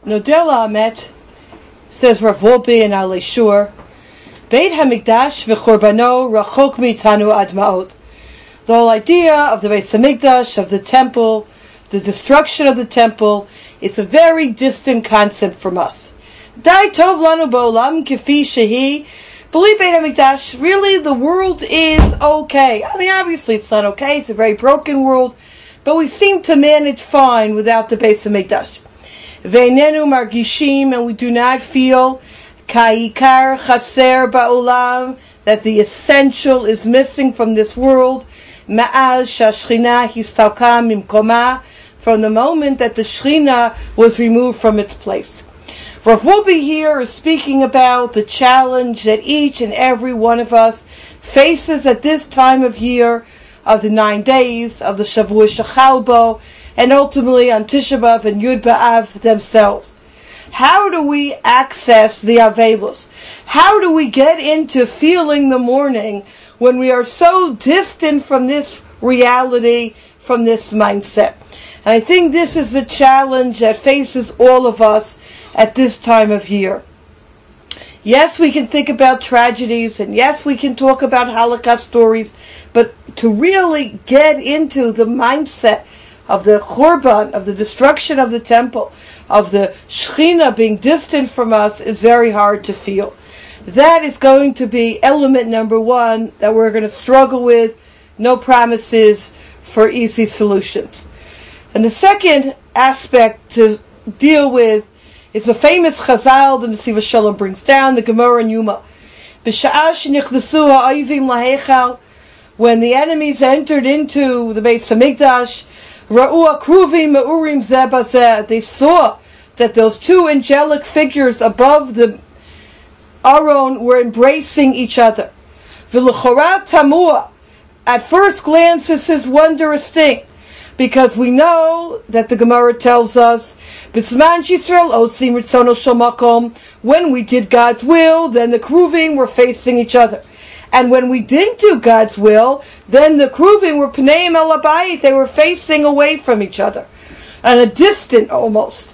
Nodela Amet, says Rav Wolbe and Ale Shur, Beit HaMikdash v'chorbano rachok mitanu ad ma'od. The whole idea of the Beit HaMikdash, of the temple, the destruction of the temple, it's a very distant concept from us. Dai tov lanu ba'olam kifi shehi. Believe Beit HaMikdash, really the world is okay. I mean, obviously it's not okay, it's a very broken world, but we seem to manage fine without the Beit HaMikdash. Ve'nenu margishim, and we do not feel ka'ikar chaser ba'olam, that the essential is missing from this world. Ma'az shashchina histalka mimkoma, from the moment that the Shechina was removed from its place. Rav Wolbe here is speaking about the challenge that each and every one of us faces at this time of year, of the 9 days, of the Shavua Shechalbo, and ultimately on Tisha B'Av and Yud B'Av themselves. How do we access the Avelus? How do we get into feeling the morning when we are so distant from this reality, from this mindset? And I think this is the challenge that faces all of us at this time of year. Yes, we can think about tragedies, and yes, we can talk about Holocaust stories, but to really get into the mindset of the Churban, of the destruction of the temple, of the Shechina being distant from us, is very hard to feel. That is going to be element number one that we're going to struggle with. No promises for easy solutions. And the second aspect to deal with is a famous Chazal the Nesiv Shalom brings down, the Gemara in Yuma. When the enemies entered into the Beit HaMikdash, they saw that those two angelic figures above the Aron were embracing each other. At first glance, this is wondrous thing, because we know that the Gemara tells us, when we did God's will, then the Kruvim were facing each other. And when we didn't do God's will, then the Kruvim were Pneim El Abayit, they were facing away from each other, and a distant almost.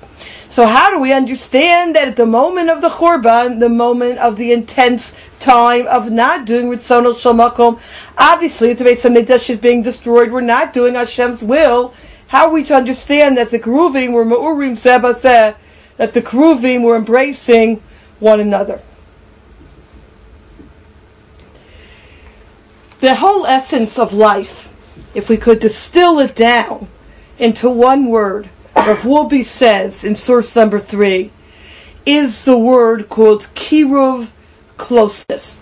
So how do we understand that at the moment of the Churban, the moment of the intense time of not doing Ritzono Shel Makom, obviously if the Beit HaMikdash is being destroyed, we're not doing Hashem's will. How are we to understand that the Kruvim were Ma'urim Zebazeh, that the Kruvim were embracing one another? The whole essence of life, if we could distill it down into one word, Rav Wolbe says in source number 3, is the word called kiruv, closeness.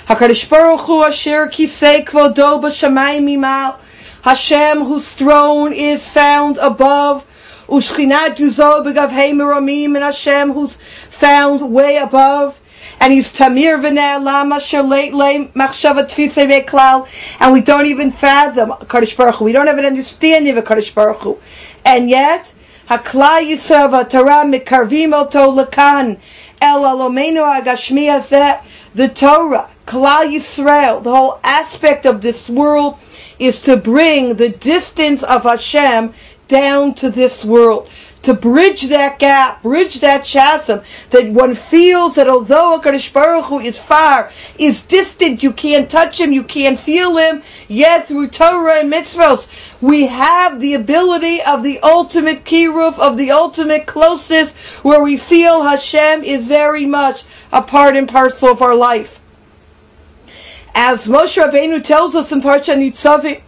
HaKadosh Baruch Hu asher kisei kvodo b'shamayim mimal, Hashem whose throne is found above, u'shchinat yuzo b'gavhei meramim, and Hashem who's found way above, and he's tamir v'ne'alam asher leit le machshavat tfisei meklal, and we don't even fathom HaKadosh Baruch Hu, we don't have an understanding of HaKadosh Baruch Hu. And yet, Hakla Yisrael v'Torah mikarvim oto lekan el alomenu agashmi hazeh. The Torah, Klal Yisrael, the whole aspect of this world is to bring the distance of Hashem down to this world, to bridge that gap, bridge that chasm, that one feels that although HaKadosh Baruch Hu is far, is distant, you can't touch him, you can't feel him, yet through Torah and mitzvos, we have the ability of the ultimate kiruv, of the ultimate closeness, where we feel Hashem is very much a part and parcel of our life. As Moshe Rabbeinu tells us in Parshat Nitzavim,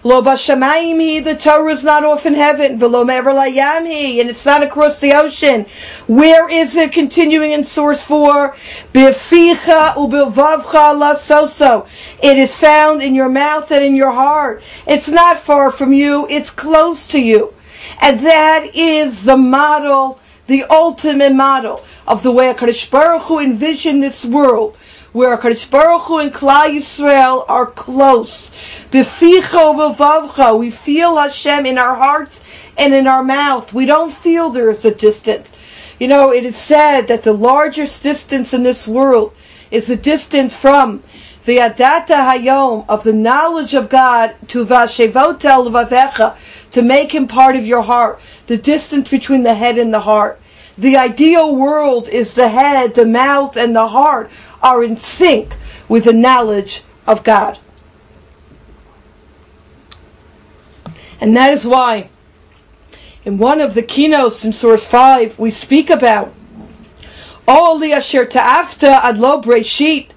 Lo b'shamayim hi, the Torah is not off in heaven. V'lo me'aver layam hi, and it's not across the ocean. Where is it? Continuing in source 4, B'ficha u'b'vavcha lasoso. It is found in your mouth and in your heart. It's not far from you. It's close to you. And that is the model, the ultimate model of the way HaKadosh Baruch Hu envisioned this world, where HaKadosh Baruch Hu and Klal Yisrael are close. B'ficha u'b'vavcha, we feel Hashem in our hearts and in our mouth. We don't feel there is a distance. You know, it is said that the largest distance in this world is the distance from the Adata Hayom, of the knowledge of God, to Vashevotel Vavecha, to make him part of your heart. The distance between the head and the heart. The ideal world is the head, the mouth, and the heart are in sync with the knowledge of God. And that is why in one of the keynotes in Source 5 we speak about O li asher ta'afta ad lo breshit,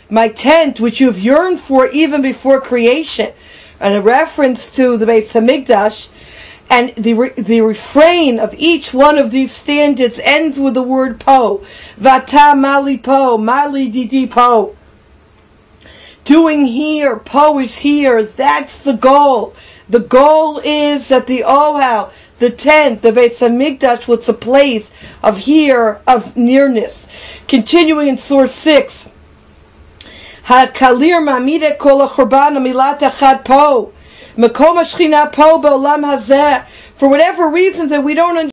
my tent which you've yearned for even before creation, and a reference to the Beis Hamikdash. And the refrain of each one of these stanzas ends with the word po. Vata mali po, mali didi po. Doing here, po is here, that's the goal. The goal is that the ohel, the tent, the Beis Hamikdash, was a place of here, of nearness. Continuing in Source 6. HaKalir ma'amide kol ha'churban amilat achad po. Makom hashchina po ba'olam hazeh. For whatever reason that we don't understand,